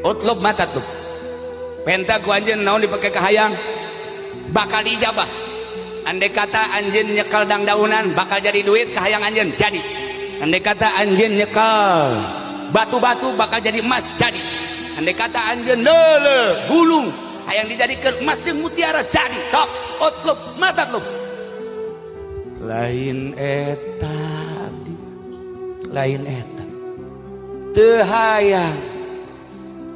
utlub mata tuh penta ku anjeun naon dipake ka hayang bakal dijabah. Andai kata anjeun nyekel dangdaunan bakal jadi duit ka hayang anjeun jadi. Andai kata anjeun nyekel batu-batu bakal jadi emas jadi. Andai kata anjeun leuleuh gulung hayang dijadikeun emas jeung mutiara jadi. Sok utlub mata tuh lain eta abdi lain eta teu hayang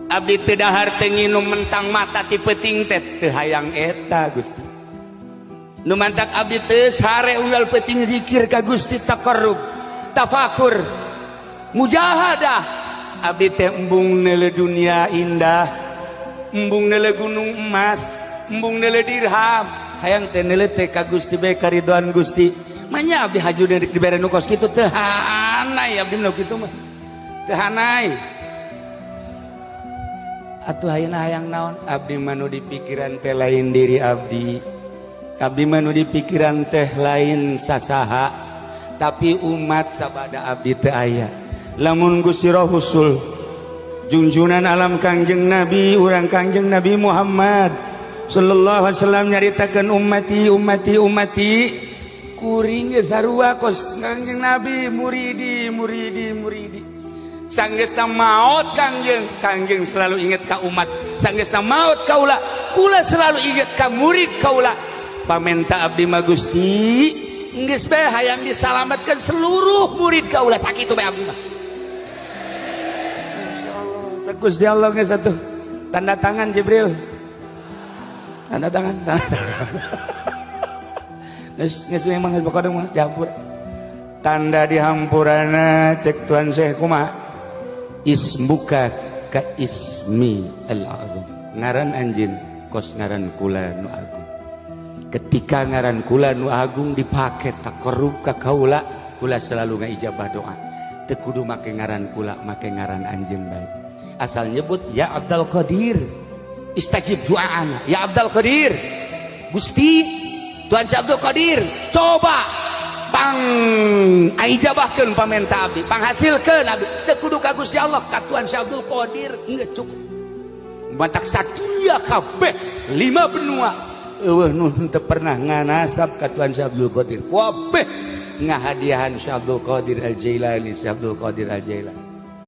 abdi teu dahar teu nginum mentang mata ti peuting teh teu hayang eta Gusti. Nu mantak abdi teu sare unggal peuting zikir ka Gusti taqarrub tafakur mujahadah abdi teh embung neuleuh dunia indah embung neuleuh gunung emas embung neuleuh dirham hayang teh neuleuh teh ka Gusti bae karidhoan Gusti manya abdi haju dibere nu kos kitu teu hanai abdi nu kitu mah teu hanai. Atuh ayeuna hayang naon abdi manu di pikiran teh lain diri abdi manu di pikiran teh lain sasaha tapi umat sabada abdi teu aya. Lamun Gusti Roh husul junjunan alam Kangjeng Nabi urang Kangjeng Nabi Muhammad sallallahu alaihi wasallam nyaritakeun ummati kuring geus sarua kos Kangjeng Nabi muridi sanggeusna maot Kangjeng selalu inget ka umat sanggeusna maot kaula kula selalu inget ka murid kaula pamenta abdi mah Gusti geus bae hayang disalametkeun seluruh murid kaula sakitu bae abdi mah insyaallah. Gusti Allah geus atuh tanda tangan Jibril tanda tangan geus memang geus bakal mah dihampur tanda dihampurana cek Tuan Syekh kumaha ismuka ka ismi al-azam ngaran anjeun kos ngaran kula nu agung. Ketika ngaran kula nu agung dipake taqarrub ka kaula kula selalu ngaijabah doa teu kudu make ngaran kula make ngaran anjeun bae asal nyebut ya Abdul Qadir istajib doana ya Abdul Qadir Gusti Tuan Syekh Abdul Qadir coba pang aijabahkeun pamenta abdi panghasilkeun abdi teu kudu ka Gusti Allah ka Tuan Syekh Abdul Qadir geus cukup matak sadunya kabeh 5 benua eueuh nu teu pernah nganasab ka Tuan Syekh Abdul Qadir kabeh ngahadiahan Syekh Abdul Qadir Al-Jailani Syekh Abdul Qadir Al-Jailani